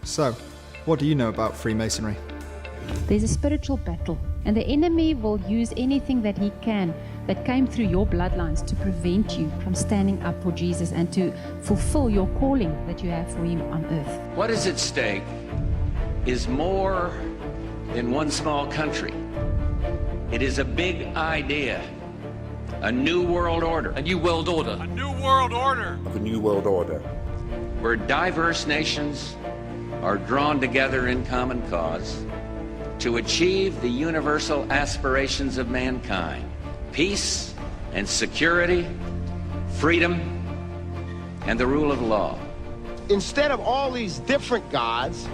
So, what do you know about Freemasonry? There's a spiritual battle, and the enemy will use anything that he can that came through your bloodlines to prevent you from standing up for Jesus and to fulfill your calling that you have for him on earth. What is at stake is more than one small country. It is a big idea, a new world order. A new world order. A new world order. The new world order. Where diverse nations are drawn together in common cause to achieve the universal aspirations of mankind: peace and security, freedom, and the rule of law. Instead of all these different gods,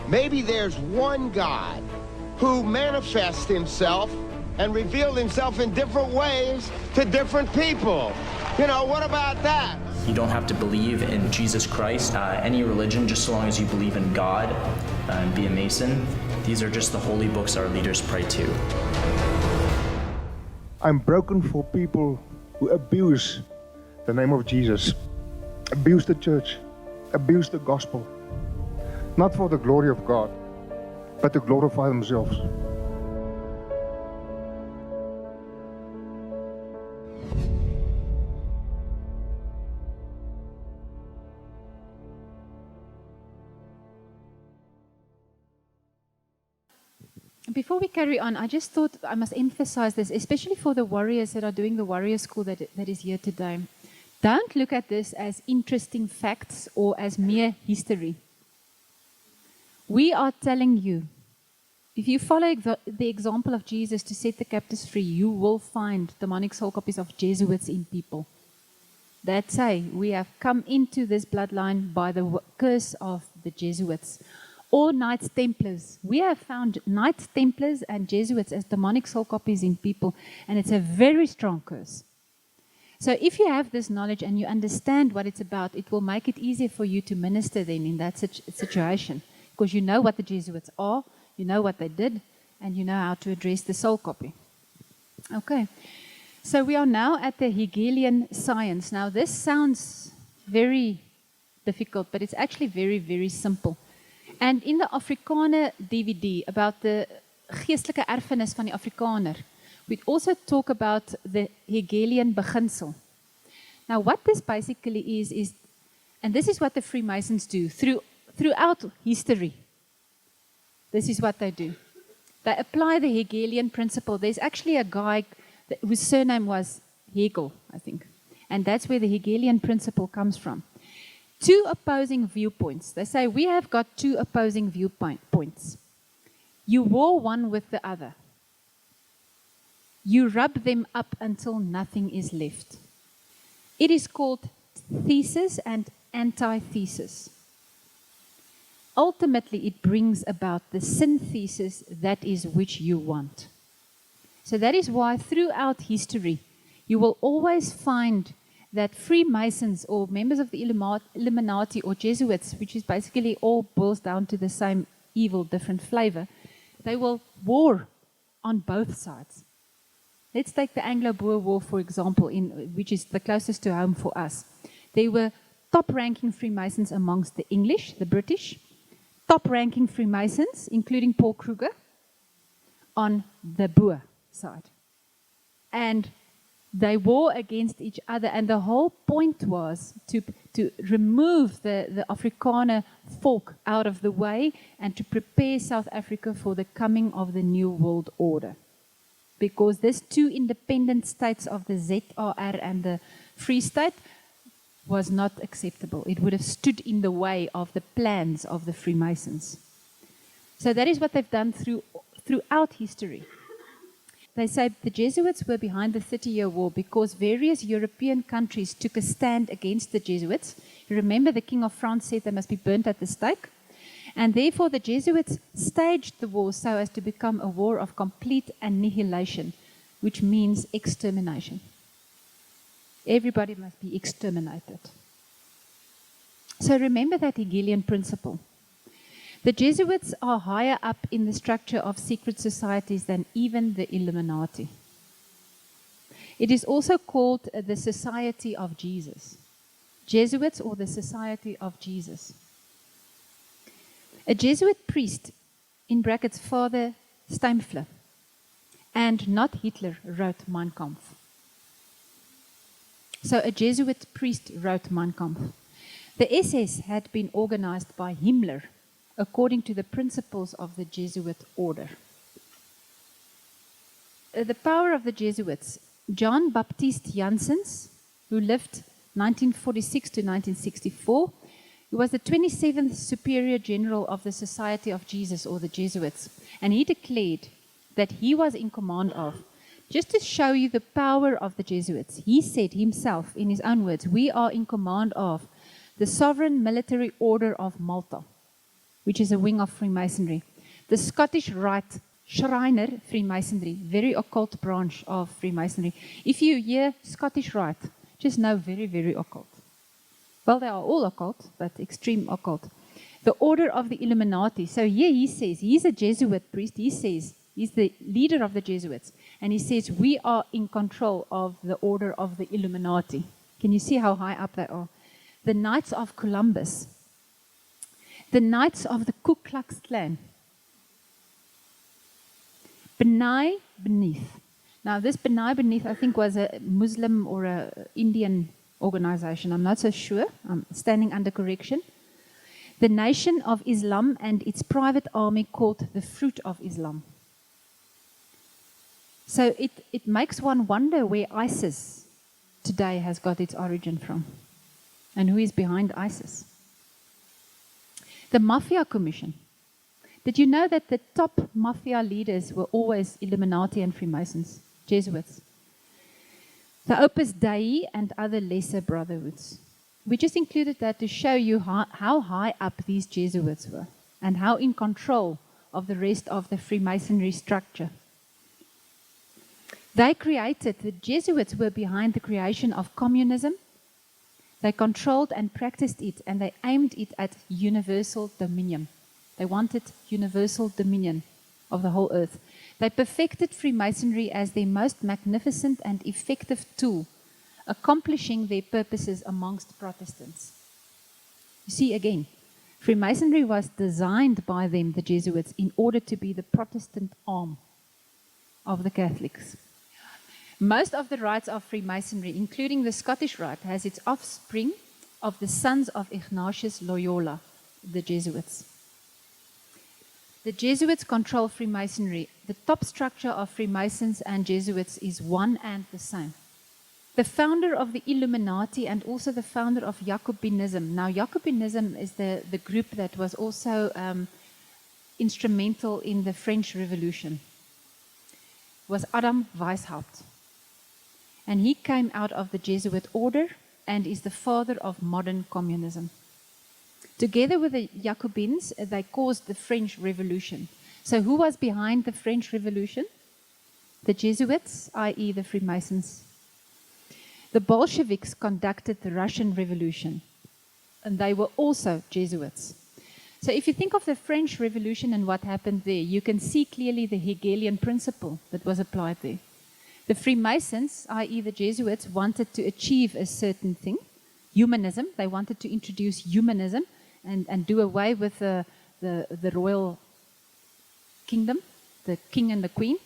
maybe there's one God who manifests himself and revealed himself in different ways to different people. You know, what about that? You don't have to believe in Jesus Christ, any religion, just so long as you believe in God and be a Mason. These are just the holy books our leaders pray to. I'm broken for people who abuse the name of Jesus, abuse the church, abuse the gospel, not for the glory of God, but to glorify themselves. Before we carry on, I just thought I must emphasize this, especially for the warriors that are doing the warrior school that is here today. Don't look at this as interesting facts or as mere history. We are telling you, if you follow the example of Jesus to set the captives free, you will find demonic soul copies of Jesuits in people that say, we have come into this bloodline by the curse of the Jesuits. Or Knights Templars. We have found Knights Templars and Jesuits as demonic soul copies in people, and it's a very strong curse. So if you have this knowledge and you understand what it's about, it will make it easier for you to minister then in that situation, because you know what the Jesuits are, you know what they did, and you know how to address the soul copy. Okay, so we are now at the Hegelian science. Now this sounds very difficult, but it's actually very, very simple. And in the Afrikaner DVD about the geestelike erfenis van die Afrikaner, we also talk about the Hegelian beginsel. Now what this basically is, and this is what the Freemasons do throughout history. This is what they do. They apply the Hegelian principle. There's actually a guy whose surname was Hegel, I think. And that's where the Hegelian principle comes from. Two opposing viewpoints. They say, we have got two opposing viewpoints. You war one with the other. You rub them up until nothing is left. It is called thesis and antithesis. Ultimately, it brings about the synthesis that is which you want. So that is why throughout history, you will always find that Freemasons or members of the Illuminati or Jesuits, which is basically all boils down to the same evil, different flavor, they will war on both sides. Let's take the Anglo-Boer War, for example, which is the closest to home for us. There were top-ranking Freemasons amongst the English, the British, top-ranking Freemasons, including Paul Kruger, on the Boer side. And they war against each other, and the whole point was to remove the Afrikaner folk out of the way and to prepare South Africa for the coming of the New World Order. Because these two independent states of the ZRR and the Free State was not acceptable. It would have stood in the way of the plans of the Freemasons. So that is what they've done throughout history. They say the Jesuits were behind the 30-Year War because various European countries took a stand against the Jesuits. You remember the King of France said they must be burnt at the stake? And therefore the Jesuits staged the war so as to become a war of complete annihilation, which means extermination. Everybody must be exterminated. So remember that Hegelian principle. The Jesuits are higher up in the structure of secret societies than even the Illuminati. It is also called the Society of Jesus. Jesuits or the Society of Jesus. A Jesuit priest, in brackets Father Steinfler, and not Hitler, wrote Mein Kampf. So a Jesuit priest wrote Mein Kampf. The SS had been organized by Himmler according to the principles of the Jesuit order. The power of the Jesuits. John Baptist Janssens, who lived 1946 to 1964, he was the 27th Superior General of the Society of Jesus, or the Jesuits, and he declared that he was in command of, just to show you the power of the Jesuits, he said himself, in his own words, we are in command of the Sovereign Military Order of Malta, which is a wing of Freemasonry, the Scottish Rite Shriner Freemasonry, very occult branch of Freemasonry. If you hear Scottish Rite, just know very, very occult. Well, they are all occult, but extreme occult. The Order of the Illuminati. So here he says, he's a Jesuit priest, he says, he's the leader of the Jesuits, and he says, we are in control of the Order of the Illuminati. Can you see how high up they are? The Knights of Columbus. The Knights of the Ku Klux Klan. B'nai B'nith. Now, this B'nai B'nith, I think, was a Muslim or a Indian organization. I'm not so sure. I'm standing under correction. The Nation of Islam and its private army called the Fruit of Islam. So it makes one wonder where ISIS today has got its origin from and who is behind ISIS. The Mafia Commission. Did you know that the top mafia leaders were always Illuminati and Freemasons, Jesuits? The Opus Dei and other lesser brotherhoods. We just included that to show you how high up these Jesuits were and how in control of the rest of the Freemasonry structure. They created, the Jesuits were behind the creation of communism. They controlled and practiced it, and they aimed it at universal dominion. They wanted universal dominion of the whole earth. They perfected Freemasonry as their most magnificent and effective tool, accomplishing their purposes amongst Protestants. You see, again, Freemasonry was designed by them, the Jesuits, in order to be the Protestant arm of the Catholics. Most of the rites of Freemasonry, including the Scottish Rite, has its offspring of the sons of Ignatius Loyola, the Jesuits. The Jesuits control Freemasonry. The top structure of Freemasons and Jesuits is one and the same. The founder of the Illuminati and also the founder of Jacobinism. Now, Jacobinism is the group that was also instrumental in the French Revolution. Was Adam Weishaupt. And he came out of the Jesuit order and is the father of modern communism. Together with the Jacobins, they caused the French Revolution. So who was behind the French Revolution? The Jesuits, i.e. the Freemasons. The Bolsheviks conducted the Russian Revolution, and they were also Jesuits. So if you think of the French Revolution and what happened there, you can see clearly the Hegelian principle that was applied there. The Freemasons, i.e. the Jesuits, wanted to achieve a certain thing, humanism. They wanted to introduce humanism and do away with the royal kingdom, the king and the queen,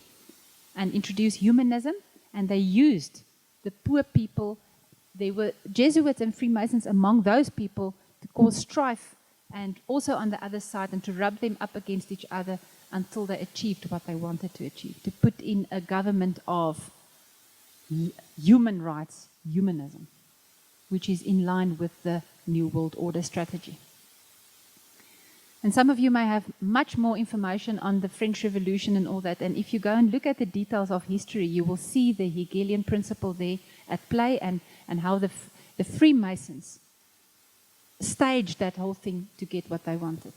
and introduce humanism. And they used the poor people. There were Jesuits and Freemasons among those people to cause strife, and also on the other side, and to rub them up against each other until they achieved what they wanted to achieve, to put in a government of human rights, humanism, which is in line with the New World Order strategy. And some of you may have much more information on the French Revolution and all that, and if you go and look at the details of history, you will see the Hegelian principle there at play, and how the Freemasons staged that whole thing to get what they wanted.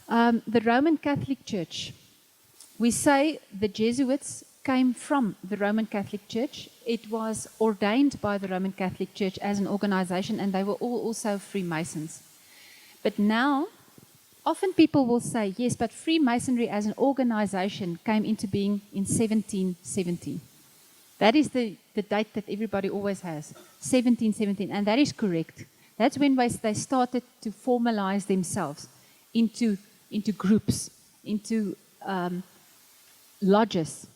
The Roman Catholic Church. We say the Jesuits came from the Roman Catholic Church. It was ordained by the Roman Catholic Church as an organization, and they were all also Freemasons. But now, often people will say, yes, but Freemasonry as an organization came into being in 1717. That is the date that everybody always has, 1717, and that is correct. That's when they started to formalize themselves into groups, into lodges.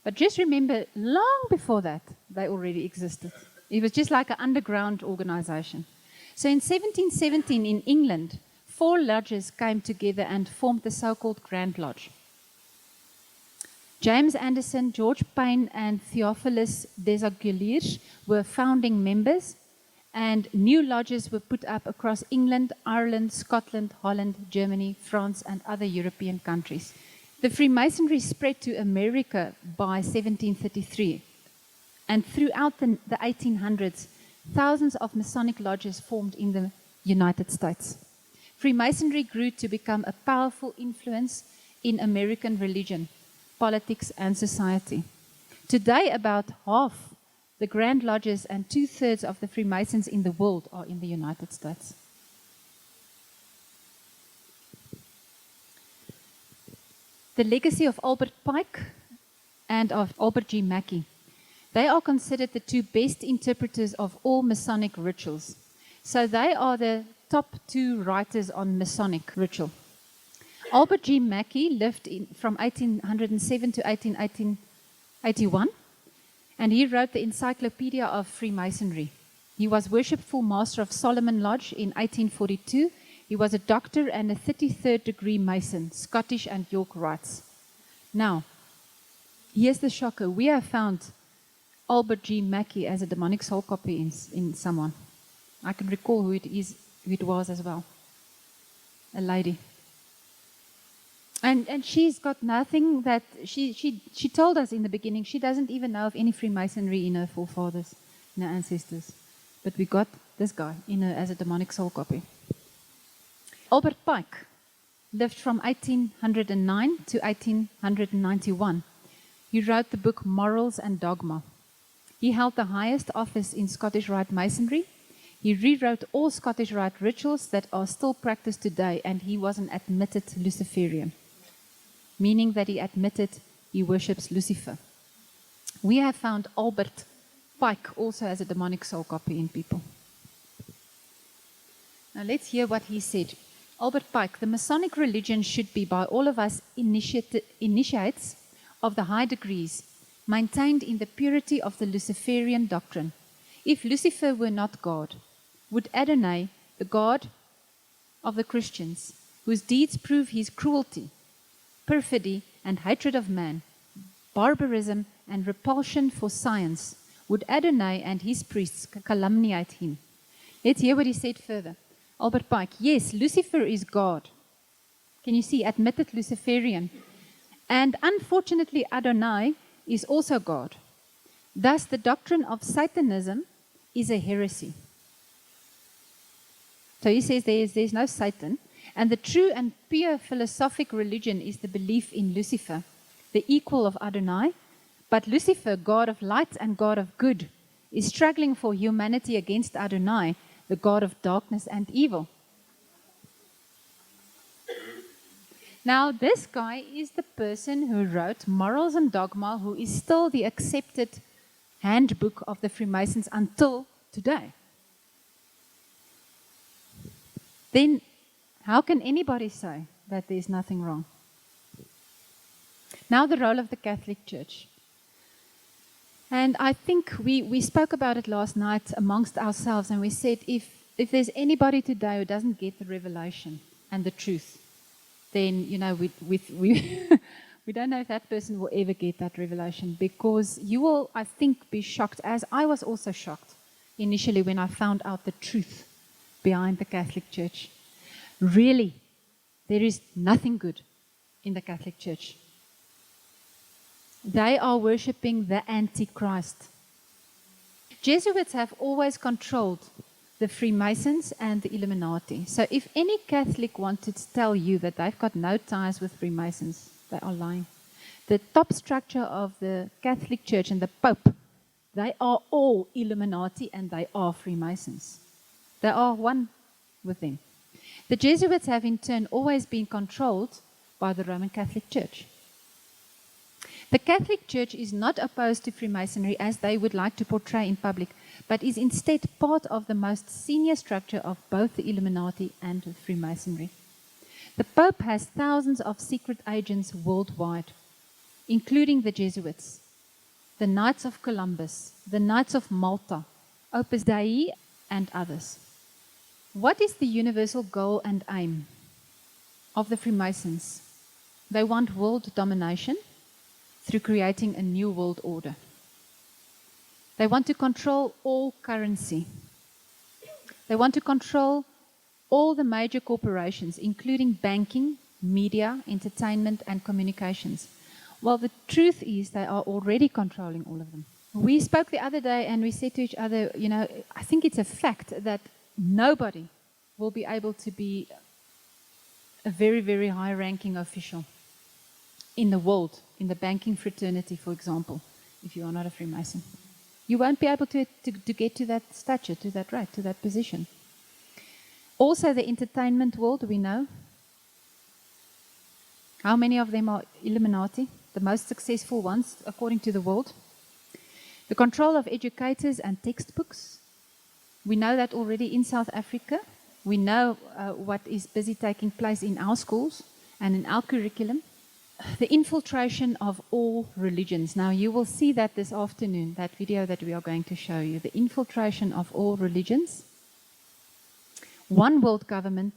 But just remember, long before that, they already existed. It was just like an underground organization. So in 1717 in England, 4 lodges came together and formed the so-called Grand Lodge. James Anderson, George Payne, and Theophilus Desaguliers were founding members, and new lodges were put up across England, Ireland, Scotland, Holland, Germany, France, and other European countries. The Freemasonry spread to America by 1733, and throughout the 1800s, thousands of Masonic lodges formed in the United States. Freemasonry grew to become a powerful influence in American religion, politics, and society. Today, about half the Grand Lodges and 2/3 of the Freemasons in the world are in the United States. The legacy of Albert Pike and of Albert G. Mackey. They are considered the 2 best interpreters of all Masonic rituals. So they are the top 2 writers on Masonic ritual. Albert G. Mackey lived from 1807 to 1881, and he wrote the Encyclopedia of Freemasonry. He was Worshipful Master of Solomon Lodge in 1842. He was a doctor and a 33rd degree Mason, Scottish and York Rites. Now, here's the shocker. We have found Albert G. Mackey as a demonic soul copy in someone. I can recall who it was as well. A lady. And she's got nothing that she told us in the beginning. She doesn't even know of any Freemasonry in her forefathers, in her ancestors. But we got this guy as a demonic soul copy. Albert Pike lived from 1809 to 1891. He wrote the book Morals and Dogma. He held the highest office in Scottish Rite Masonry. He rewrote all Scottish Rite rituals that are still practiced today, and he was an admitted Luciferian, meaning that he admitted he worships Lucifer. We have found Albert Pike also as a demonic soul copy in people. Now let's hear what he said. Albert Pike, the Masonic religion should be by all of us initiates of the high degrees, maintained in the purity of the Luciferian doctrine. If Lucifer were not God, would Adonai, the God of the Christians, whose deeds prove his cruelty, perfidy, and hatred of man, barbarism, and repulsion for science, would Adonai and his priests calumniate him? Let's hear what he said further. Albert Pike, yes, Lucifer is God. Can you see? Admitted Luciferian. And unfortunately, Adonai is also God. Thus, the doctrine of Satanism is a heresy. So he says there's no Satan. And the true and pure philosophic religion is the belief in Lucifer, the equal of Adonai. But Lucifer, God of light and God of good, is struggling for humanity against Adonai, the God of darkness and evil. Now, this guy is the person who wrote Morals and Dogma, who is still the accepted handbook of the Freemasons until today. Then, how can anybody say that there's nothing wrong? Now, the role of the Catholic Church. And I think we spoke about it last night amongst ourselves, and we said if there's anybody today who doesn't get the revelation and the truth, then, you know, we don't know if that person will ever get that revelation, because you will, I think, be shocked, as I was also shocked initially when I found out the truth behind the Catholic Church. Really, there is nothing good in the Catholic Church. They are worshipping the Antichrist. Jesuits have always controlled the Freemasons and the Illuminati. So if any Catholic wanted to tell you that they've got no ties with Freemasons, they are lying. The top structure of the Catholic Church and the Pope, they are all Illuminati and they are Freemasons. They are one with them. The Jesuits have in turn always been controlled by the Roman Catholic Church. The Catholic Church is not opposed to Freemasonry as they would like to portray in public, but is instead part of the most senior structure of both the Illuminati and the Freemasonry. The Pope has thousands of secret agents worldwide, including the Jesuits, the Knights of Columbus, the Knights of Malta, Opus Dei, and others. What is the universal goal and aim of the Freemasons? They want world domination through creating a new world order. They want to control all currency. They want to control all the major corporations, including banking, media, entertainment, and communications. Well, the truth is they are already controlling all of them. We spoke the other day and we said to each other, you know, I think it's a fact that nobody will be able to be a very, very high-ranking official in the world, in the banking fraternity, for example, if you are not a Freemason. You won't be able to get to that stature, to that rank, to that position. Also, the entertainment world, we know. How many of them are Illuminati? The most successful ones, according to the world. The control of educators and textbooks. We know that already in South Africa. We know what is busy taking place in our schools and in our curriculum. The infiltration of all religions. Now, you will see that this afternoon, that video that we are going to show you. The infiltration of all religions. One world government,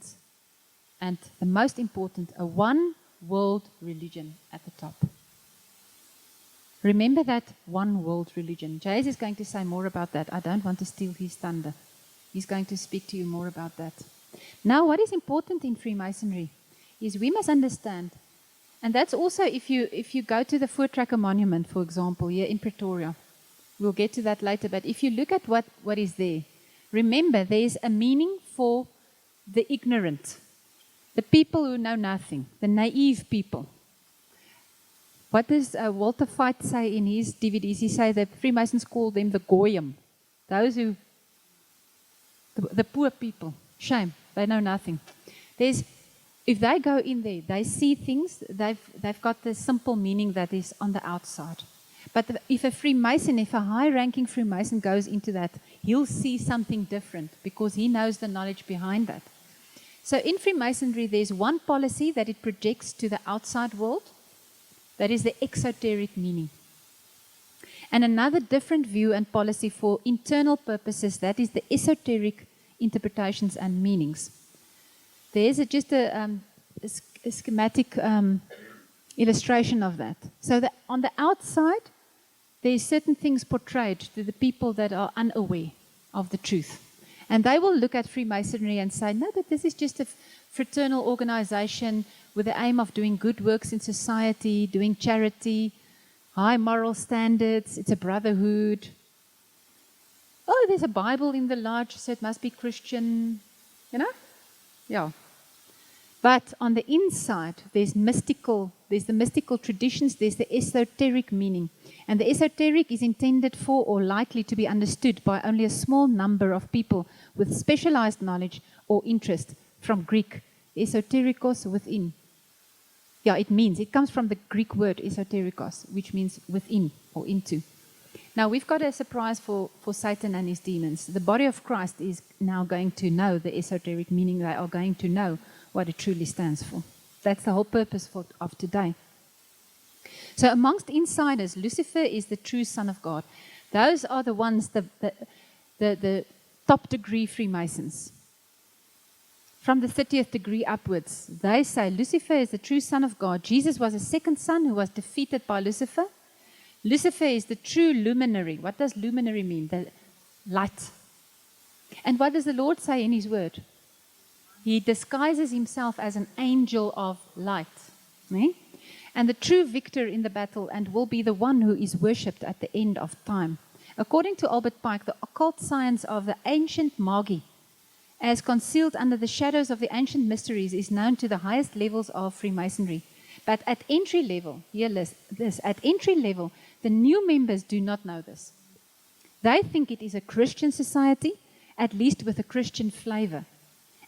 and the most important, a one world religion at the top. Remember that one world religion. Jace is going to say more about that. I don't want to steal his thunder. He's going to speak to you more about that. Now, what is important in Freemasonry is we must understand, and that's also if you go to the Voortrekker Monument, for example, here in Pretoria. We'll get to that later, but if you look at what is there, remember there's a meaning for the ignorant, the people who know nothing, the naive people. What does Walter Veit say in his DVDs? He says that Freemasons call them the goyim, those who, the poor people. Shame, they know nothing. If they go in there, they see things, they've got the simple meaning that is on the outside. But if a Freemason, if a high-ranking Freemason goes into that, he'll see something different because he knows the knowledge behind that. So in Freemasonry, there's one policy that it projects to the outside world. That is the exoteric meaning. And another different view and policy for internal purposes, that is the esoteric interpretations and meanings. There's just a schematic illustration of that. So that on the outside, there's certain things portrayed to the people that are unaware of the truth. And they will look at Freemasonry and say, no, but this is just a fraternal organization with the aim of doing good works in society, doing charity, high moral standards, it's a brotherhood. Oh, there's a Bible in the lodge, so it must be Christian, you know? Yeah. But on the inside, there's the mystical traditions, there's the esoteric meaning. And the esoteric is intended for or likely to be understood by only a small number of people with specialized knowledge or interest, from Greek, esoterikos, within. Yeah, it comes from the Greek word esoterikos, which means within or into. Now, we've got a surprise for Satan and his demons. The body of Christ is now going to know the esoteric meaning. They are going to know what it truly stands for. That's the whole purpose of today. So amongst insiders, Lucifer is the true Son of God. Those are the ones, the top degree Freemasons. From the 30th degree upwards, they say Lucifer is the true Son of God. Jesus was a second son who was defeated by Lucifer. Lucifer is the true luminary. What does luminary mean? The light. And what does the Lord say in his word? He disguises himself as an angel of light. And the true victor in the battle, and will be the one who is worshipped at the end of time. According to Albert Pike, the occult science of the ancient Magi, as concealed under the shadows of the ancient mysteries, is known to the highest levels of Freemasonry. But at entry level, at entry level, the new members do not know this. They think it is a Christian society, at least with a Christian flavor,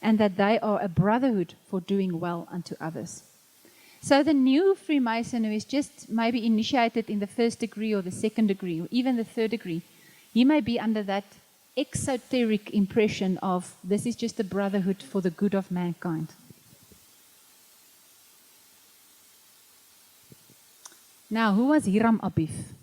and that they are a brotherhood for doing well unto others. So the new Freemason who is just maybe initiated in the 1st degree or the 2nd degree or even the 3rd degree, he may be under that exoteric impression of this is just a brotherhood for the good of mankind. Now, who was Hyrum Abiff?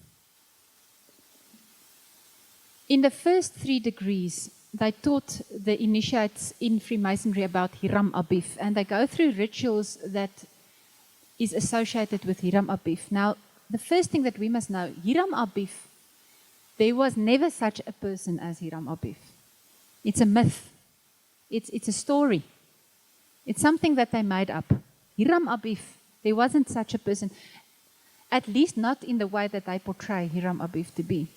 In the first 3 degrees, they taught the initiates in Freemasonry about Hyrum Abiff, and they go through rituals that is associated with Hyrum Abiff. Now, the first thing that we must know, Hyrum Abiff, there was never such a person as Hyrum Abiff. It's a myth. It's a story. It's something that they made up. Hyrum Abiff, there wasn't such a person, at least not in the way that they portray Hyrum Abiff to be.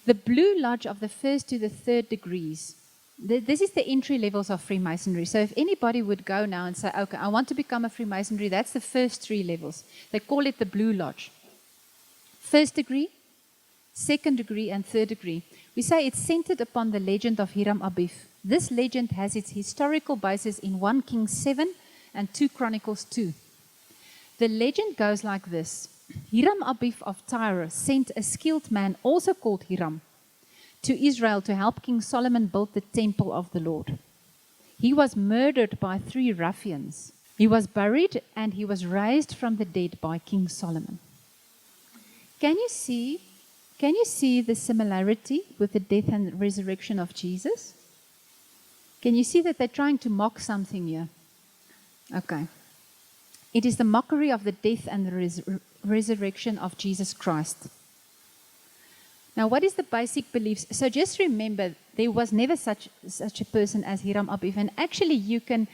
The Blue Lodge of the 1st to the 3rd degrees, this is the entry levels of Freemasonry. So if anybody would go now and say, okay, I want to become a Freemasonry, that's the first 3 levels. They call it the Blue Lodge. 1st degree, 2nd degree, and 3rd degree. We say it's centered upon the legend of Hyrum Abiff. This legend has its historical basis in 1 Kings 7 and 2 Chronicles 2. The legend goes like this. Hyrum Abiff of Tyre sent a skilled man, also called Hyrum, to Israel to help King Solomon build the temple of the Lord. He was murdered by 3 ruffians. He was buried and he was raised from the dead by King Solomon. Can you see the similarity with the death and resurrection of Jesus? Can you see that they're trying to mock something here? Okay. It is the mockery of the death and the resurrection of Jesus Christ. Now, what is the basic beliefs? So just remember, there was never such a person as Hyrum Abiff. And actually, you can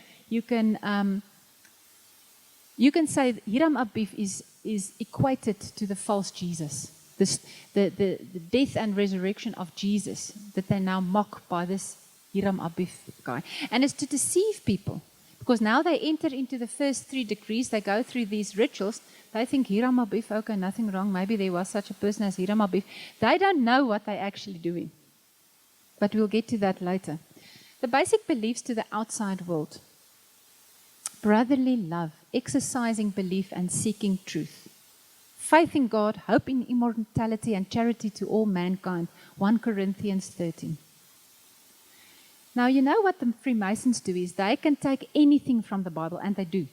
say Hyrum Abiff is equated to the false Jesus. The death and resurrection of Jesus that they now mock by this Hyrum Abiff guy. And it's to deceive people. Because now they enter into the first 3 degrees, they go through these rituals, they think Hyrum Abiff, okay, nothing wrong, maybe there was such a person as Hyrum Abiff. They don't know what they're actually doing. But we'll get to that later. The basic beliefs to the outside world. Brotherly love, exercising belief and seeking truth. Faith in God, hope in immortality and charity to all mankind. 1 Corinthians 13. Now, you know what the Freemasons do is they can take anything from the Bible, and they do.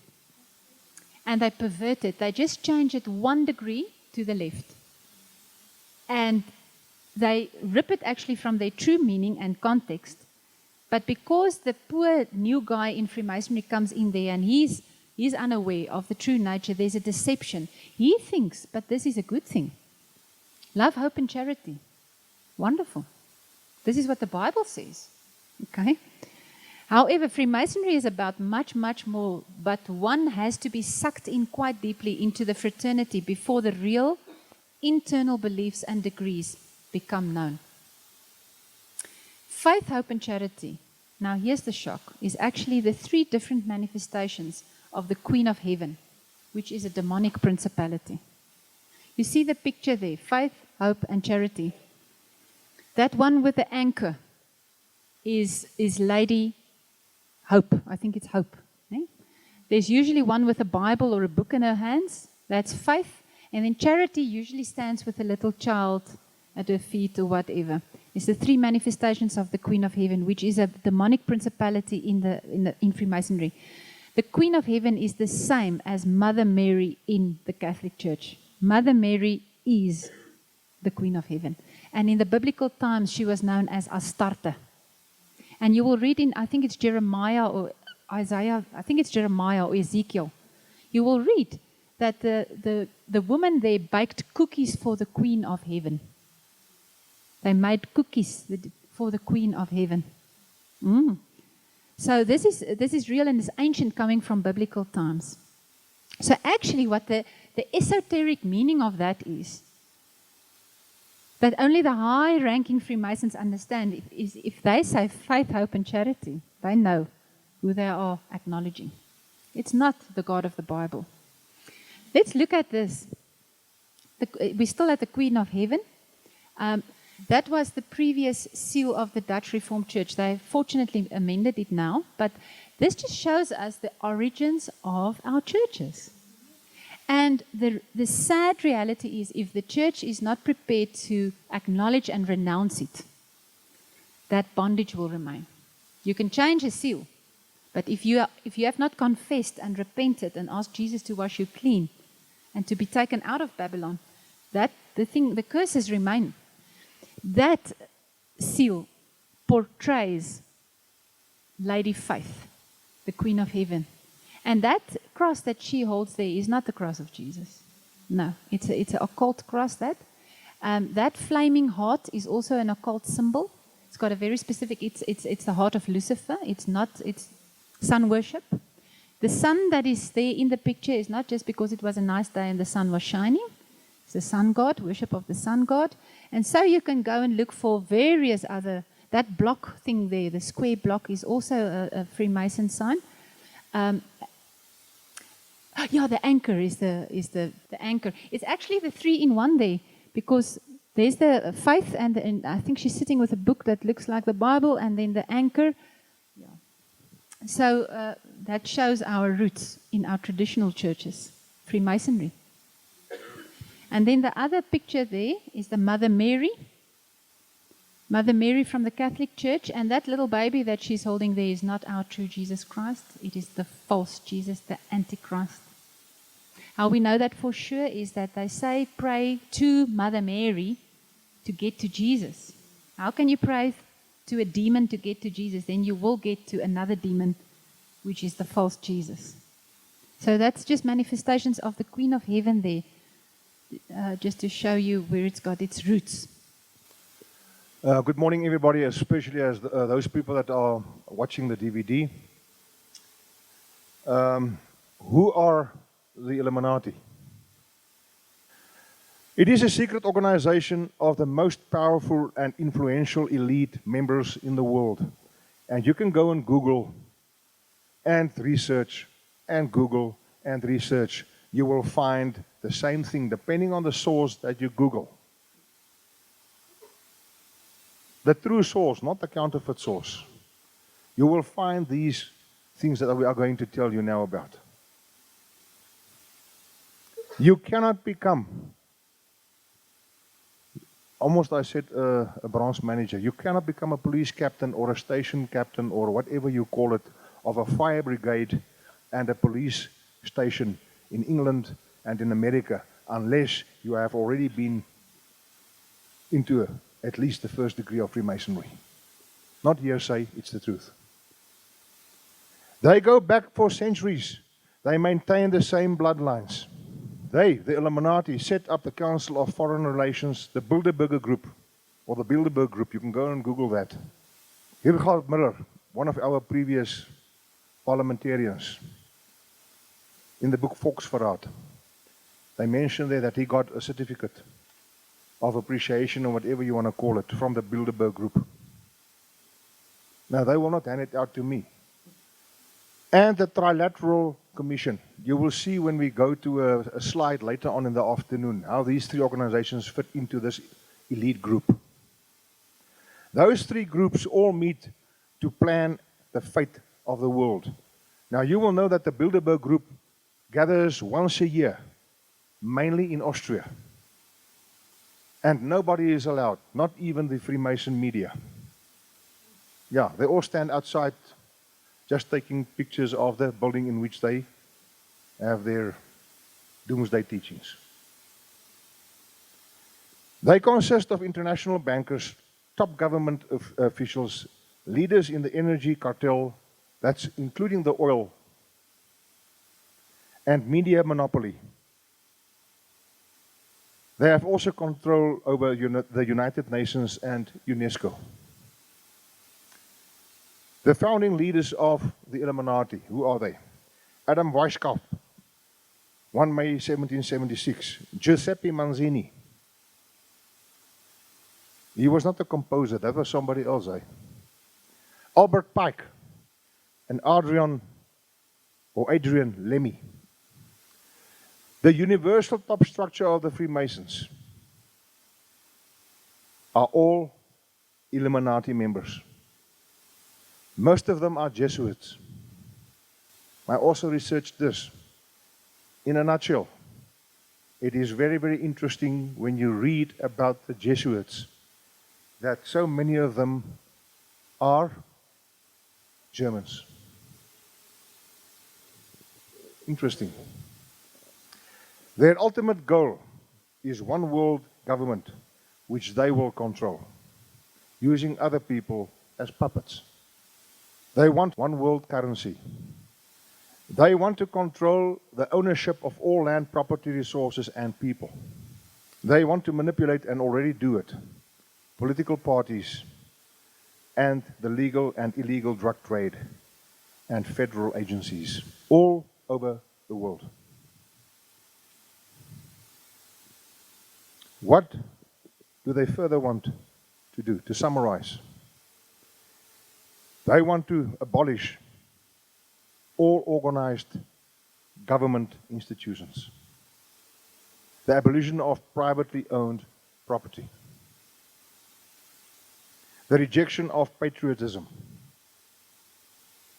And they pervert it. They just change it 1 degree to the left. And they rip it actually from their true meaning and context. But because the poor new guy in Freemasonry comes in there and he's unaware of the true nature, there's a deception. He thinks, but this is a good thing. Love, hope, and charity. Wonderful. This is what the Bible says. Okay. However, Freemasonry is about much, much more, but one has to be sucked in quite deeply into the fraternity before the real internal beliefs and degrees become known. Faith, hope, and charity. Now, here's the shock, is actually the 3 different manifestations of the Queen of Heaven, which is a demonic principality. You see the picture there, faith, hope, and charity. That one with the anchor is Lady Hope. I think it's Hope. Eh? There's usually one with a Bible or a book in her hands. That's faith. And then charity usually stands with a little child at her feet or whatever. It's the 3 manifestations of the Queen of Heaven, which is a demonic principality in Freemasonry. The Queen of Heaven is the same as Mother Mary in the Catholic Church. Mother Mary is the Queen of Heaven. And in the biblical times, she was known as Astarte. And you will read in, I think it's Jeremiah or Isaiah, I think it's Jeremiah or Ezekiel. You will read that the woman there baked cookies for the Queen of Heaven. They made cookies for the Queen of Heaven. So this is real and is ancient, coming from biblical times. So actually what the esoteric meaning of that is, that only the high-ranking Freemasons understand, is if they say faith, hope, and charity, they know who they are acknowledging. It's not the God of the Bible. Let's look at this. We're still at the Queen of Heaven. That was the previous seal of the Dutch Reformed Church. They fortunately amended it now, but this just shows us the origins of our churches. And the sad reality is if the church is not prepared to acknowledge and renounce it, that bondage will remain. You can change a seal, but if you have not confessed and repented and asked Jesus to wash you clean and to be taken out of Babylon, the curses remain. That seal portrays Lady Faith, the Queen of Heaven. And that cross that she holds there is not the cross of Jesus. No, it's an occult cross. That flaming heart is also an occult symbol. It's got a very specific. It's the heart of Lucifer. It's sun worship. The sun that is there in the picture is not just because it was a nice day and the sun was shining. It's the sun god, worship of the sun god. And so you can go and look for various other. That block thing there, the square block, is also a Freemason sign. The anchor is the anchor. It's actually the 3-in-1 there, because there's the faith and I think she's sitting with a book that looks like the Bible, and then the anchor. Yeah. So that shows our roots in our traditional churches, Freemasonry. And then the other picture there is the Mother Mary from the Catholic Church, and that little baby that she's holding there is not our true Jesus Christ. It is the false Jesus, the Antichrist. How we know that for sure is that they say pray to Mother Mary to get to Jesus. How can you pray to a demon to get to Jesus? Then you will get to another demon, which is the false Jesus. So that's just manifestations of the Queen of Heaven there, just to show you where it's got its roots. Good morning, everybody, especially as those people that are watching the DVD. Who are the Illuminati? It is a secret organization of the most powerful and influential elite members in the world. And you can go and Google and research and Google and research. You will find the same thing depending on the source that you Google. The true source, not the counterfeit source. You will find these things that we are going to tell you now about. You cannot become, almost I said a branch manager, you cannot become a police captain or a station captain or whatever you call it of a fire brigade and a police station in England and in America unless you have already been into at least the first degree of Freemasonry. Not hearsay, it's the truth. They go back for centuries. They maintain the same bloodlines. They, the Illuminati, set up the Council of Foreign Relations, the Bilderberg Group, or the Bilderberg Group. You can go and Google that. Gerhard Miller, one of our previous parliamentarians, in the book Volksverraad, they mention there that he got a certificate of appreciation, or whatever you want to call it, from the Bilderberg Group. Now, they will not hand it out to me. And the Trilateral Commission. You will see when we go to a slide later on in the afternoon how these three organizations fit into this elite group. Those three groups all meet to plan the fate of the world. Now, you will know that the Bilderberg Group gathers once a year, mainly in Austria. And nobody is allowed, not even the Freemason media. Yeah, they all stand outside just taking pictures of the building in which they have their doomsday teachings. They consist of international bankers, top government officials, leaders in the energy cartel, that's including the oil, and media monopoly. They have also control over the United Nations and UNESCO. The founding leaders of the Illuminati, who are they? Adam Weishaupt, 1 May 1776. Giuseppe Manzini. He was not a composer, that was somebody else. Albert Pike and Adrian Lemmy. The universal top structure of the Freemasons are all Illuminati members. Most of them are Jesuits. I also researched this. In a nutshell, it is very, very interesting when you read about the Jesuits that so many of them are Germans. Interesting. Their ultimate goal is one world government, which they will control, using other people as puppets. They want one world currency. They want to control the ownership of all land, property, resources, and people. They want to manipulate, and already do it, political parties and the legal and illegal drug trade and federal agencies all over the world. What do they further want to do? To summarize, they want to abolish all organized government institutions, the abolition of privately owned property, the rejection of patriotism.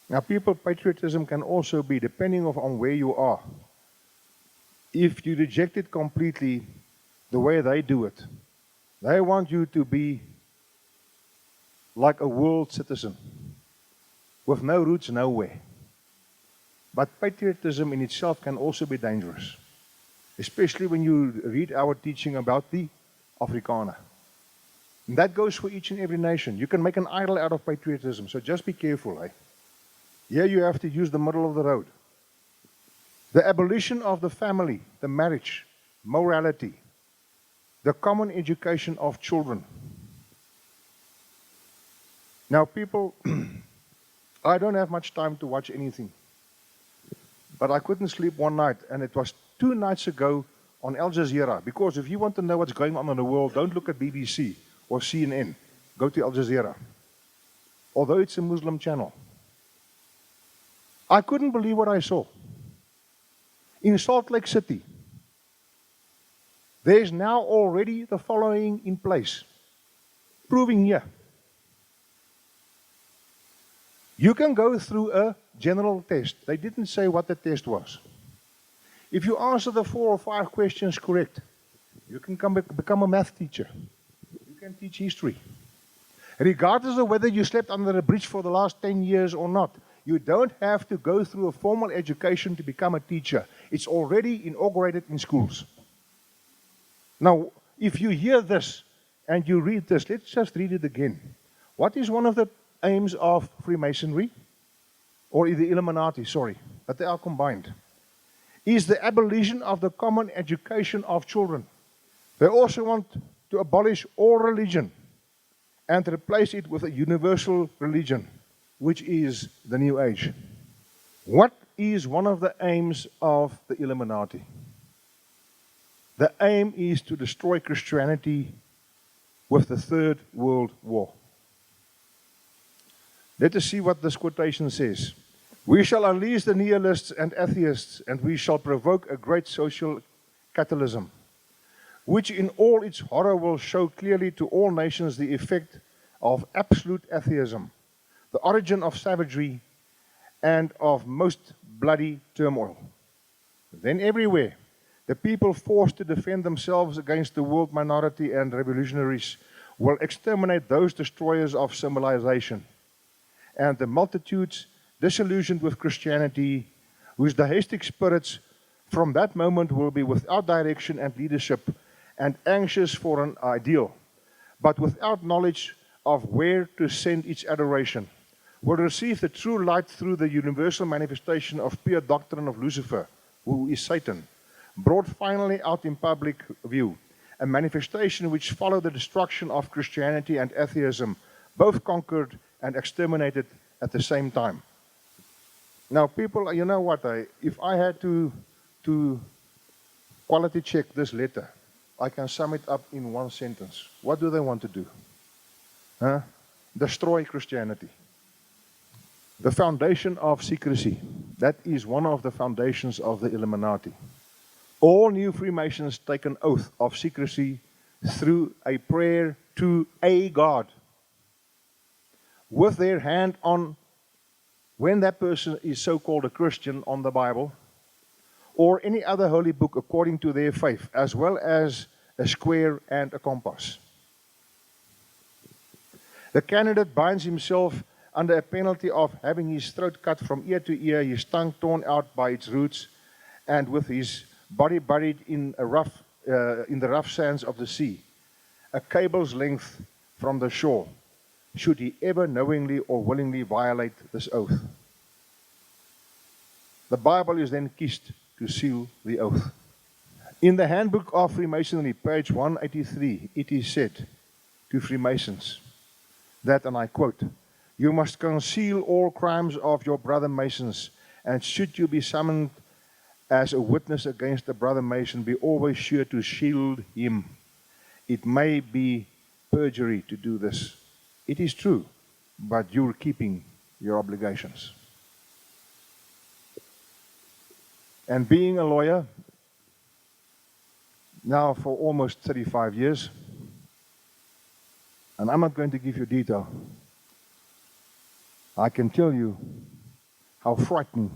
Now, patriotism can also be, depending on where you are. If you reject it completely, the way they do it, they want you to be like a world citizen with no roots nowhere. But patriotism in itself can also be dangerous, especially when you read our teaching about the Afrikaner. And that goes for each and every nation. You can make an idol out of patriotism, so just be careful. Here you have to use the middle of the road. The abolition of the family, the marriage, morality, the common education of children. Now people, I don't have much time to watch anything, but I couldn't sleep one night, and it was 2 nights ago on Al Jazeera, because if you want to know what's going on in the world, don't look at BBC or CNN, go to Al Jazeera, although it's a Muslim channel. I couldn't believe what I saw. In Salt Lake City, there's now already the following in place, proving here. You can go through a general test. They didn't say what the test was. If you answer the 4 or 5 questions correct, you can become a math teacher. You can teach history. Regardless of whether you slept under a bridge for the last 10 years or not, you don't have to go through a formal education to become a teacher. It's already inaugurated in schools. Now, if you hear this and you read this, let's just read it again. What is one of the aims of Freemasonry, or the Illuminati, sorry, but they are combined, is the abolition of the common education of children. They also want to abolish all religion and replace it with a universal religion, which is the New Age. What is one of the aims of the Illuminati? The aim is to destroy Christianity with the Third World War. Let us see what this quotation says. We shall unleash the nihilists and atheists, and we shall provoke a great social catalysm, which in all its horror will show clearly to all nations the effect of absolute atheism, the origin of savagery, and of most bloody turmoil. Then everywhere, the people forced to defend themselves against the world minority and revolutionaries will exterminate those destroyers of civilization, and the multitudes disillusioned with Christianity, whose deistic spirits from that moment will be without direction and leadership and anxious for an ideal, but without knowledge of where to send its adoration, will receive the true light through the universal manifestation of pure doctrine of Lucifer, who is Satan, brought finally out in public view, a manifestation which followed the destruction of Christianity and atheism, both conquered and exterminated at the same time. Now people, you know what, if I had to quality check this letter, I can sum it up in one sentence. What do they want to do? Destroy Christianity. The foundation of secrecy. That is one of the foundations of the Illuminati. All new Freemasons take an oath of secrecy through a prayer to a God, with their hand on, when that person is so-called a Christian, on the Bible, or any other holy book according to their faith, as well as a square and a compass. The candidate binds himself under a penalty of having his throat cut from ear to ear, his tongue torn out by its roots, and with his body buried in the rough sands of the sea, a cable's length from the shore, should he ever knowingly or willingly violate this oath. The Bible is then kissed to seal the oath. In the Handbook of Freemasonry, page 183, it is said to Freemasons that, and I quote, "You must conceal all crimes of your brother Masons, and should you be summoned as a witness against a brother Mason, be always sure to shield him. It may be perjury to do this. It is true, but you're keeping your obligations." And being a lawyer, now for almost 35 years, and I'm not going to give you detail, I can tell you how frightening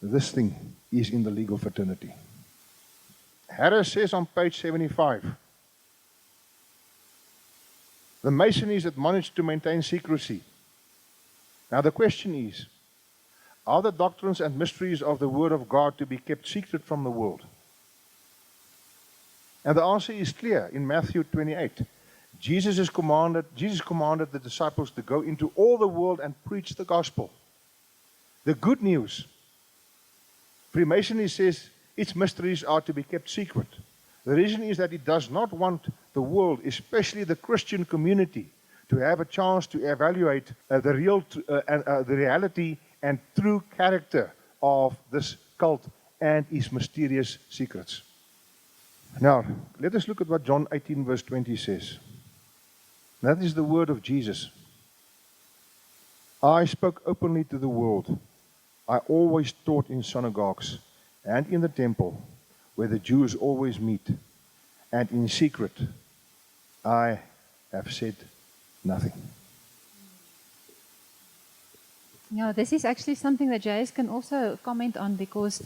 this thing is in the legal fraternity. Harris says on page 75, the Mason is admonished to maintain secrecy. Now the question is, are the doctrines and mysteries of the Word of God to be kept secret from the world? And the answer is clear in Matthew 28. Jesus commanded the disciples to go into all the world and preach the gospel. The good news. Freemasonry says its mysteries are to be kept secret. The reason is that it does not want the world, especially the Christian community, to have a chance to evaluate the reality and true character of this cult and its mysterious secrets. Now, let us look at what John 18 verse 20 says. That is the word of Jesus. I spoke openly to the world. I always taught in synagogues and in the temple, where the Jews always meet, and in secret I have said nothing. Yeah, this is actually something that JS can also comment on, because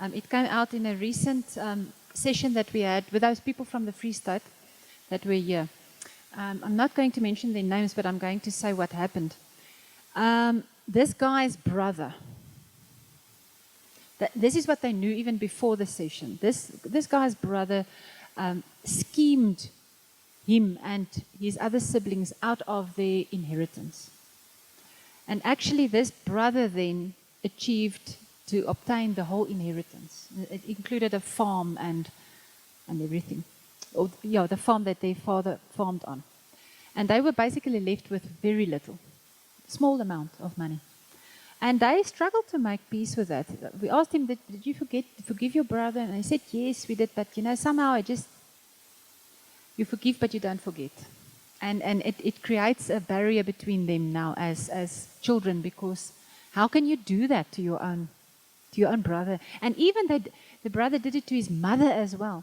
it came out in a recent session that we had with those people from the Free State that were here. I'm not going to mention their names, but I'm going to say what happened. This guy's brother, this is what they knew even before the session. This guy's brother schemed him and his other siblings out of their inheritance. And actually this brother then achieved to obtain the whole inheritance. It included a farm and everything. Or, yeah, the farm that their father farmed on. And they were basically left with very little, small amount of money. And they struggled to make peace with that. We asked him, did you forgive your brother? And he said, yes, we did, but somehow you forgive, but you don't forget. And it creates a barrier between them now as children, because how can you do that to your own brother? And even the brother did it to his mother as well.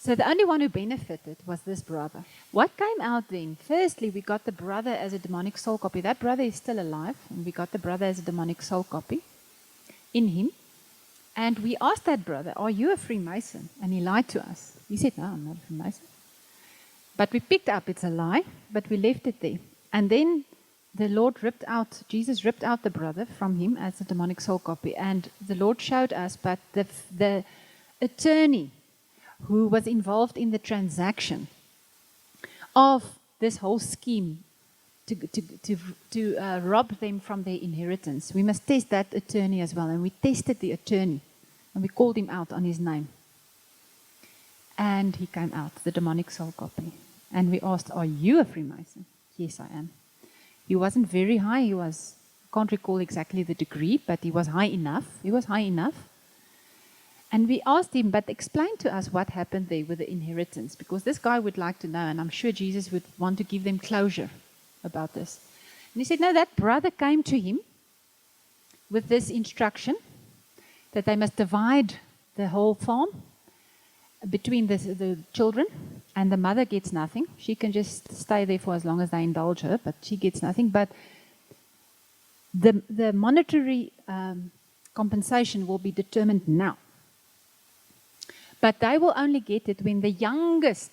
So the only one who benefited was this brother. What came out then? Firstly, we got the brother as a demonic soul copy. That brother is still alive, and we got the brother as a demonic soul copy in him. And we asked that brother, are you a Freemason? And he lied to us. He said, no, I'm not a Freemason. But we picked up, it's a lie, but we left it there. And then Jesus ripped out the brother from him as a demonic soul copy. And the Lord showed us, but the attorney who was involved in the transaction of this whole scheme to rob them from their inheritance, we must test that attorney as well. And we tested the attorney, and we called him out on his name. And he came out, the demonic soul copy. And we asked, are you a Freemason? Yes, I am. He wasn't very high. I can't recall exactly the degree, but he was high enough. He was high enough. And we asked him, but explain to us what happened there with the inheritance, because this guy would like to know, and I'm sure Jesus would want to give them closure about this. And he said, no, that brother came to him with this instruction that they must divide the whole farm between the children, and the mother gets nothing. She can just stay there for as long as they indulge her, but she gets nothing. But the monetary compensation will be determined now. But they will only get it when the youngest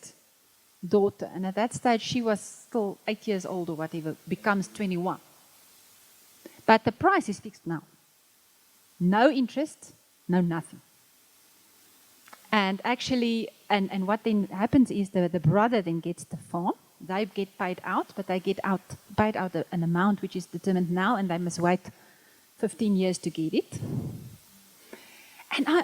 daughter, and at that stage she was still 8 years old or whatever, becomes 21. But the price is fixed now. No interest, no nothing. And actually, and what then happens is the brother then gets the farm. They get paid out, but they get paid out an amount which is determined now, and they must wait 15 years to get it. And I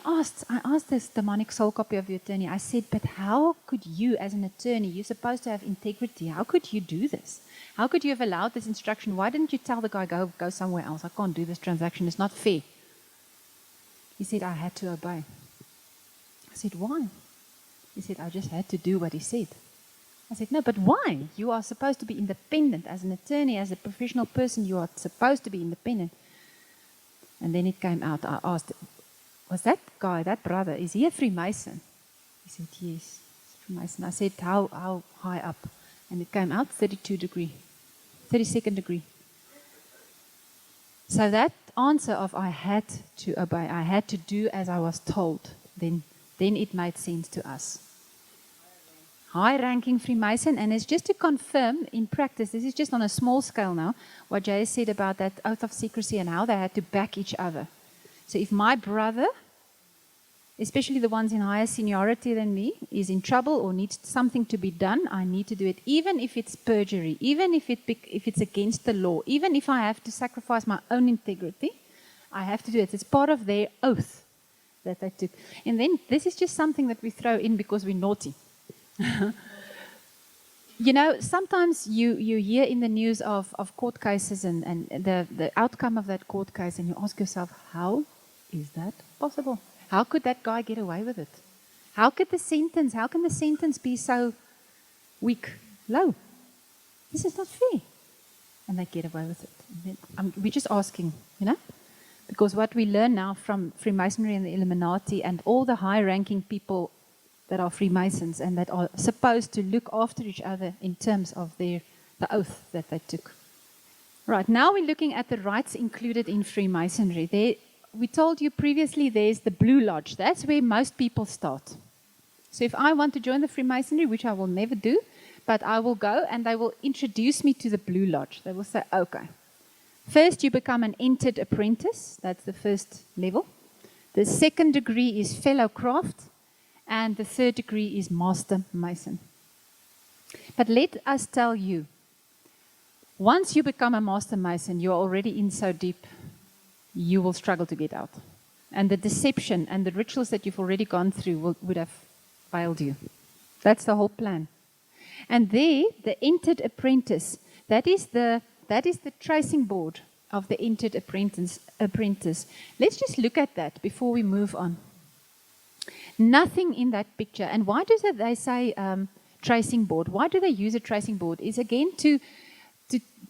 asked this demonic soul copy of the attorney, I said, but how could you, as an attorney, you're supposed to have integrity, how could you do this? How could you have allowed this instruction? Why didn't you tell the guy, go somewhere else? I can't do this transaction, it's not fair. He said, I had to obey. I said, why? He said, I just had to do what he said. I said, no, but why? You are supposed to be independent. As an attorney, as a professional person, you are supposed to be independent. And then it came out. I asked, was that guy, that brother, is he a Freemason? He said, yes, he's a Freemason. I said, how high up? And it came out 32nd degree. So that answer of I had to obey, I had to do as I was told, then it made sense to us. High-ranking Freemason, and it's just to confirm in practice, this is just on a small scale now, what Jay said about that oath of secrecy and how they had to back each other. So if my brother, especially the ones in higher seniority than me, is in trouble or needs something to be done, I need to do it, even if it's perjury, even if it's against the law, even if I have to sacrifice my own integrity, I have to do it. It's part of their oath that they took. And then this is just something that we throw in because we're naughty. You know, sometimes you hear in the news of court cases and the outcome of that court case, and you ask yourself, how is that possible? How could that guy get away with it? How can the sentence be so weak, low? This is not fair. And they get away with it. And then, we're just asking, you know? Because what we learn now from Freemasonry and the Illuminati and all the high-ranking people that are Freemasons and that are supposed to look after each other in terms of the oath that they took. Right, now we're looking at the rites included in Freemasonry. We told you previously there's the Blue Lodge. That's where most people start. So if I want to join the Freemasonry, which I will never do, but I will go and they will introduce me to the Blue Lodge. They will say, okay, first you become an entered apprentice. That's the first level. The second degree is fellow craft. And the third degree is Master Mason. But let us tell you, once you become a Master Mason, you're already in so deep, you will struggle to get out. And the deception and the rituals that you've already gone through would have failed you. That's the whole plan. And there, the entered apprentice, that is the tracing board of the entered apprentice. Let's just look at that before we move on. Nothing in that picture. And why do they say tracing board? Why do they use a tracing board? Is again to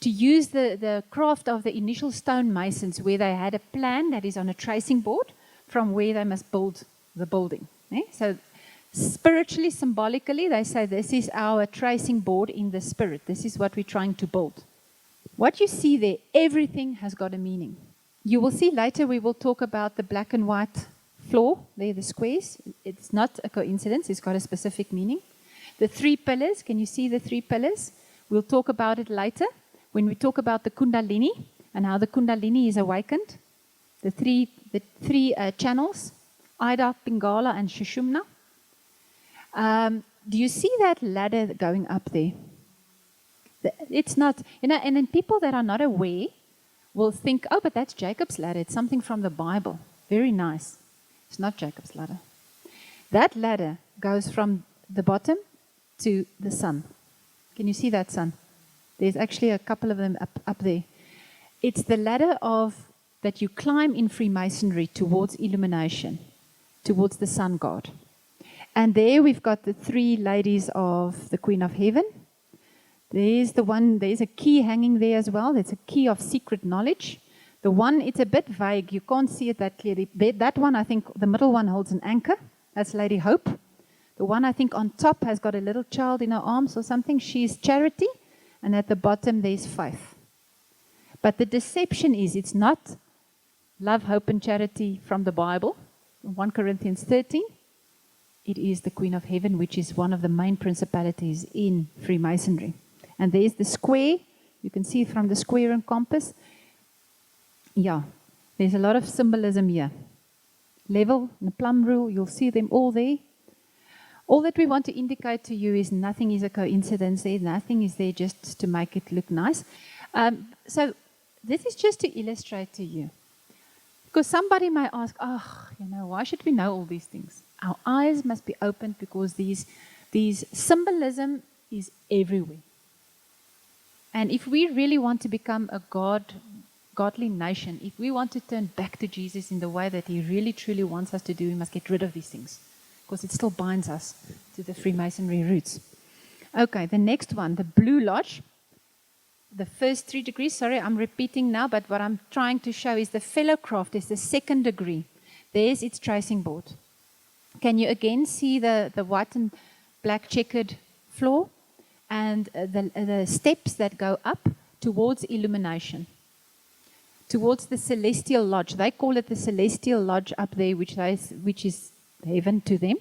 use the craft of the initial stonemasons, where they had a plan that is on a tracing board from where they must build the building. So spiritually, symbolically, they say this is our tracing board in the spirit. This is what we're trying to build. What you see there, everything has got a meaning. You will see later, we will talk about the black and white floor, there, the squares. It's not a coincidence, it's got a specific meaning. The 3 pillars, can you see the 3 pillars? We'll talk about it later when we talk about the Kundalini and how the Kundalini is awakened. The three channels, Ida, Pingala, and Shushumna. Do you see that ladder going up there? It's not, you know, and then people that are not aware will think, oh, but that's Jacob's ladder. It's something from the Bible. Very nice. It's not Jacob's ladder. That ladder goes from the bottom to the sun. Can you see that sun? There's actually a couple of them up there. It's the ladder that you climb in Freemasonry towards illumination, towards the sun god. And there we've got the 3 ladies of the Queen of Heaven. There's a key hanging there as well. There's a key of secret knowledge. The one, it's a bit vague. You can't see it that clearly. That one, I think, the middle one holds an anchor. That's Lady Hope. The one, I think, on top has got a little child in her arms or something. She's Charity. And at the bottom, there's Faith. But the deception is, it's not love, hope, and charity from the Bible, 1 Corinthians 13, it is the Queen of Heaven, which is one of the main principalities in Freemasonry. And there's the square. You can see from the square and compass. Yeah, there's a lot of symbolism here. Level and the plumb rule, you'll see them all there. All that we want to indicate to you is nothing is a coincidence there. Nothing is there just to make it look nice. So this is just to illustrate to you. Because somebody might ask, why should we know all these things? Our eyes must be opened because these symbolism is everywhere. And if we really want to become a godly nation, if we want to turn back to Jesus in the way that He really truly wants us to do, we must get rid of these things. Because it still binds us to the Freemasonry roots. Okay, the next one, the Blue Lodge. The first 3 degrees, sorry, I'm repeating now, but what I'm trying to show is the Fellowcraft is the 2nd degree. There's its tracing board. Can you again see the white and black checkered floor? And the steps that go up towards illumination. Towards the Celestial Lodge. They call it the Celestial Lodge up there, which is heaven to them,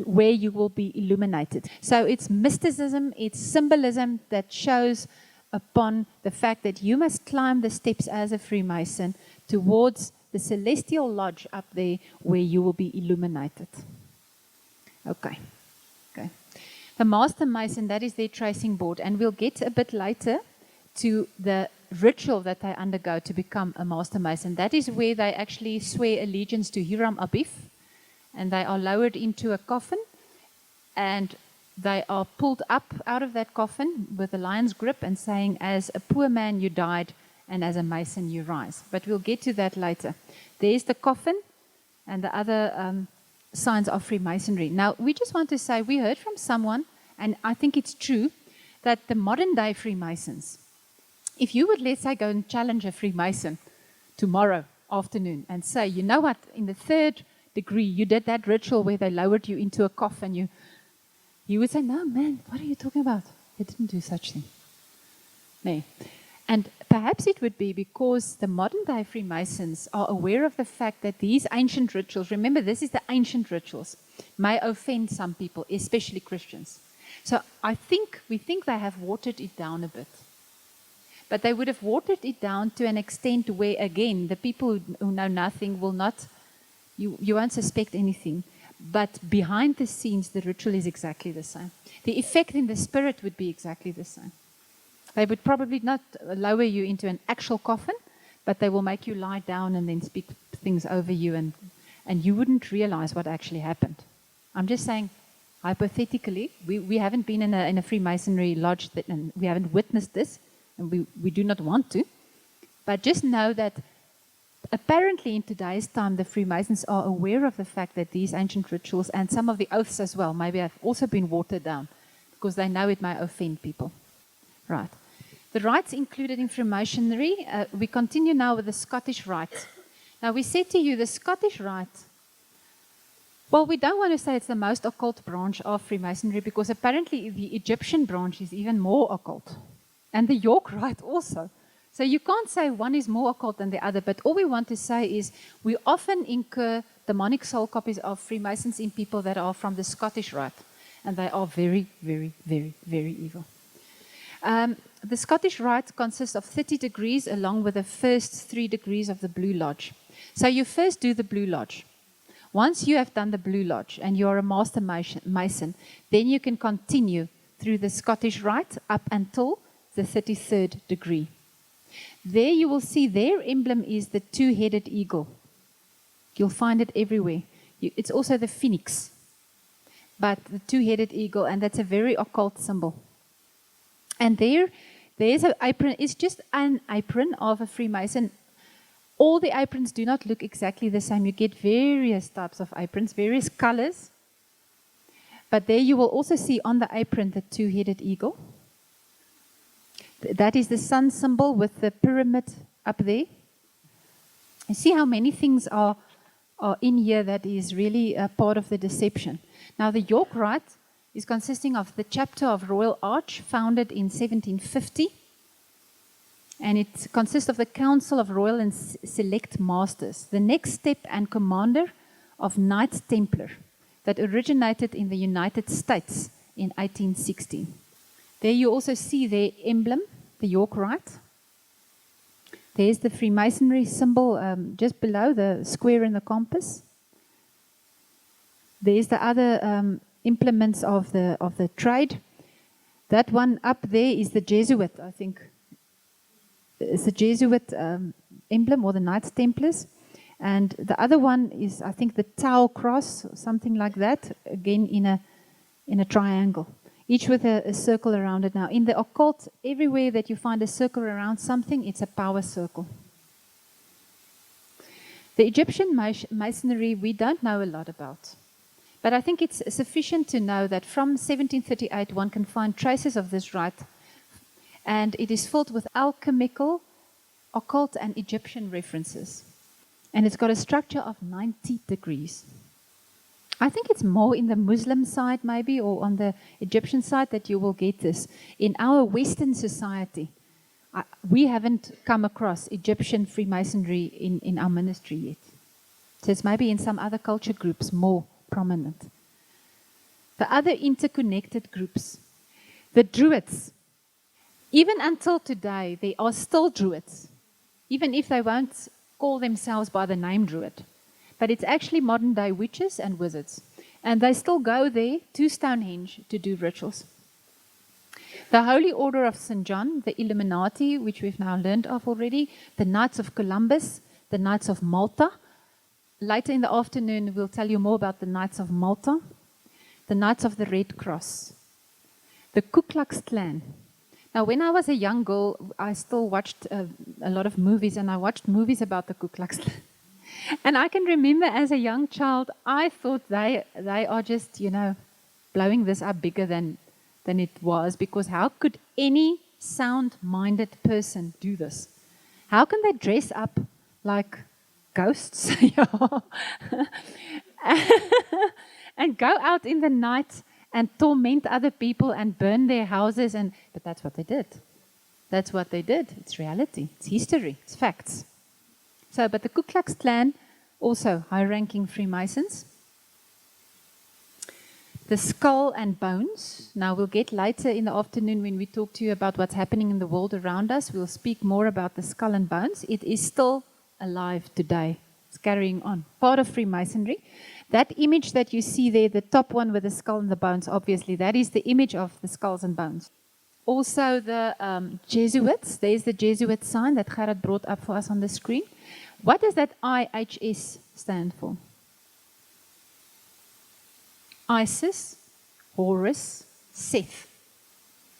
where you will be illuminated. So it's mysticism, it's symbolism that shows upon the fact that you must climb the steps as a Freemason towards the Celestial Lodge up there where you will be illuminated. Okay. The Master Mason, that is their tracing board, and we'll get a bit later to the ritual that they undergo to become a Master Mason. That is where they actually swear allegiance to Hyrum Abiff, and they are lowered into a coffin, and they are pulled up out of that coffin with a lion's grip and saying, as a poor man you died, and as a Mason you rise. But we'll get to that later. There's the coffin and the other signs of Freemasonry. Now, we just want to say, we heard from someone, and I think it's true, that the modern day Freemasons, if you would, let's say, go and challenge a Freemason tomorrow afternoon and say, you know what, in the 3rd degree, you did that ritual where they lowered you into a coffin, you would say, no, man, what are you talking about? I didn't do such thing. No. And perhaps it would be because the modern day Freemasons are aware of the fact that these ancient rituals, remember this is the ancient rituals, may offend some people, especially Christians. So we think they have watered it down a bit. But they would have watered it down to an extent where, again, the people who know nothing will not, you won't suspect anything. But behind the scenes, the ritual is exactly the same. The effect in the spirit would be exactly the same. They would probably not lower you into an actual coffin, but they will make you lie down and then speak things over you, and you wouldn't realize what actually happened. I'm just saying, hypothetically, we haven't been in a Freemasonry lodge, and we haven't witnessed this, and we do not want to. But just know that apparently in today's time, the Freemasons are aware of the fact that these ancient rituals and some of the oaths as well maybe have also been watered down because they know it may offend people. Right. The rites included in Freemasonry, we continue now with the Scottish Rite. Now we said to you the Scottish Rite, well, we don't want to say it's the most occult branch of Freemasonry because apparently the Egyptian branch is even more occult. And the York Rite also. So you can't say one is more occult than the other, but all we want to say is we often incur demonic soul copies of Freemasons in people that are from the Scottish Rite, and they are very, very, very, very evil. The Scottish Rite consists of 30 degrees along with the first 3 degrees of the Blue Lodge. So you first do the Blue Lodge. Once you have done the Blue Lodge and you are a Master Mason, then you can continue through the Scottish Rite up until the 33rd degree. There you will see their emblem is the 2-headed eagle. You'll find it everywhere. It's also the phoenix, but the 2-headed eagle, and that's a very occult symbol. And there's an apron. It's just an apron of a Freemason. All the aprons do not look exactly the same. You get various types of aprons, various colors. But there you will also see on the apron the 2-headed eagle. That is the sun symbol with the pyramid up there. You see how many things are in here that is really a part of the deception. Now the York Rite is consisting of the chapter of Royal Arch, founded in 1750. And it consists of the Council of Royal and Select Masters, the next step and commander of Knights Templar that originated in the United States in 1816. There you also see their emblem, the York Rite. There's the Freemasonry symbol just below the square and the compass. There's the other implements of the trade. That one up there is the Jesuit, I think. It's the Jesuit emblem, or the Knights Templars. And the other one is, I think, the Tau cross, or something like that, again in a triangle, each with a circle around it. Now, in the occult, everywhere that you find a circle around something, it's a power circle. The Egyptian masonry, we don't know a lot about. But I think it's sufficient to know that from 1738, one can find traces of this rite, and it is filled with alchemical, occult, and Egyptian references. And it's got a structure of 90 degrees. I think it's more in the Muslim side, maybe, or on the Egyptian side that you will get this. In our Western society, we haven't come across Egyptian Freemasonry in our ministry yet. So it's maybe in some other culture groups more prominent. The other interconnected groups, the Druids. Even until today, they are still Druids, even if they won't call themselves by the name Druid. But it's actually modern day witches and wizards. And they still go there to Stonehenge to do rituals. The Holy Order of St. John, the Illuminati, which we've now learned of already, the Knights of Columbus, the Knights of Malta. Later in the afternoon, we'll tell you more about the Knights of Malta, the Knights of the Red Cross, the Ku Klux Klan. Now, when I was a young girl, I still watched a lot of movies, and I watched movies about the Ku Klux Klan. And I can remember as a young child, I thought they are just, blowing this up bigger than it was, because how could any sound-minded person do this? How can they dress up like ghosts and go out in the night and torment other people and burn their houses? But that's what they did. That's what they did. It's reality. It's history. It's facts. But the Ku Klux Klan, also high-ranking Freemasons. The skull and bones. Now, we'll get later in the afternoon when we talk to you about what's happening in the world around us. We'll speak more about the skull and bones. It is still alive today. It's carrying on. Part of Freemasonry. That image that you see there, the top one with the skull and the bones, obviously, that is the image of the skulls and bones. Also, the Jesuits. There's the Jesuit sign that Gerard brought up for us on the screen. What does that IHS stand for? Isis, Horus, Seth.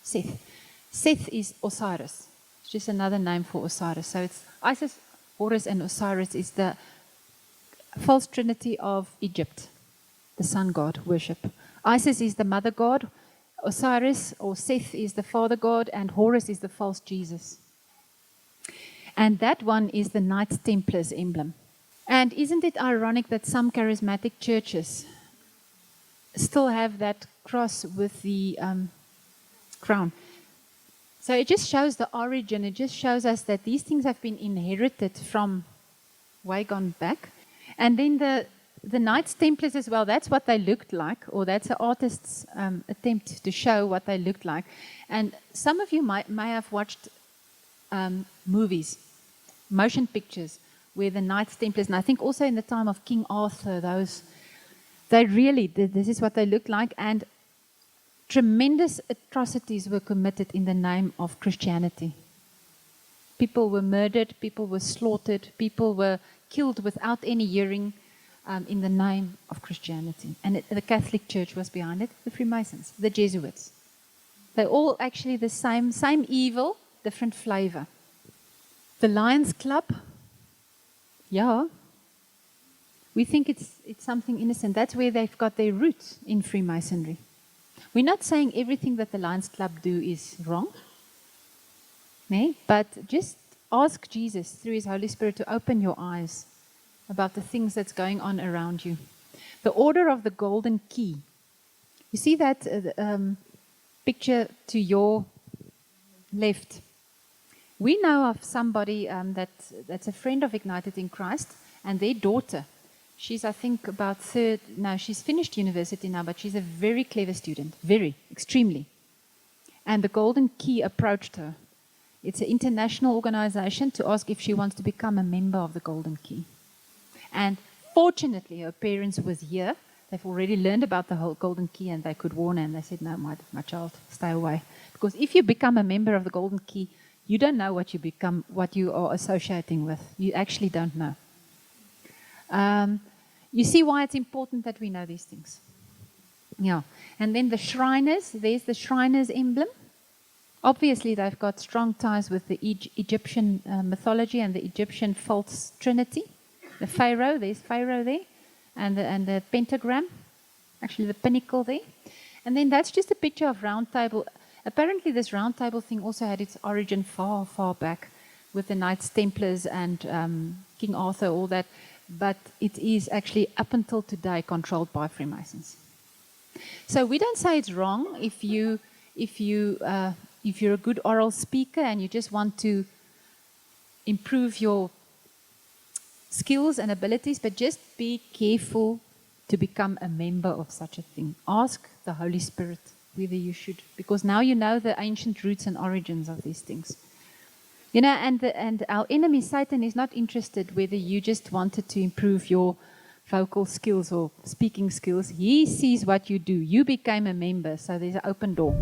Seth is Osiris. It's just another name for Osiris. So it's Isis, Horus, and Osiris is the false trinity of Egypt, the sun god worship. Isis is the mother god. Osiris or Seth is the father god, and Horus is the false Jesus. And that one is the Knights Templars emblem. And isn't it ironic that some charismatic churches still have that cross with the crown? So it just shows the origin. It just shows us that these things have been inherited from way gone back. And then the Knights Templars as well, that's what they looked like, or that's an artist's attempt to show what they looked like. And some of you may have watched movies, motion pictures, where the Knights Templars, and I think also in the time of King Arthur, they really did, this is what they looked like, and tremendous atrocities were committed in the name of Christianity. People were murdered, people were slaughtered, people were killed without any hearing in the name of Christianity. And the Catholic Church was behind it, the Freemasons, the Jesuits. They're all actually the same evil, different flavor. The Lions Club, yeah, we think it's something innocent. That's where they've got their roots in Freemasonry. We're not saying everything that the Lions Club do is wrong, but just ask Jesus through His Holy Spirit to open your eyes about the things that's going on around you. The Order of the Golden Key. You see that picture to your left? We know of somebody that's a friend of Ignited in Christ, and their daughter, she's, I think, about she's finished university now, but she's a very clever student, very, extremely. And the Golden Key approached her. It's an international organization to ask if she wants to become a member of the Golden Key. And fortunately, her parents was here. They've already learned about the whole Golden Key, and they could warn her, and they said, no, my child, stay away. Because if you become a member of the Golden Key, you don't know what you are associating with. You actually don't know. You see why it's important that we know these things. Yeah. And then the Shriners, there's the Shriners emblem. Obviously, they've got strong ties with the Egyptian mythology and the Egyptian false trinity. The Pharaoh, there's Pharaoh there. And the pentagram, actually the pinnacle there. And then that's just a picture of Round Table. Apparently this Round Table thing also had its origin far, far back with the Knights Templars and King Arthur, all that. But it is actually up until today controlled by Freemasons. So we don't say it's wrong if you're a good oral speaker and you just want to improve your skills and abilities, but just be careful to become a member of such a thing. Ask the Holy Spirit whether you should, because now you know the ancient roots and origins of these things. You know, and our enemy Satan is not interested whether you just wanted to improve your vocal skills or speaking skills. He sees what you do. You became a member, so there's an open door.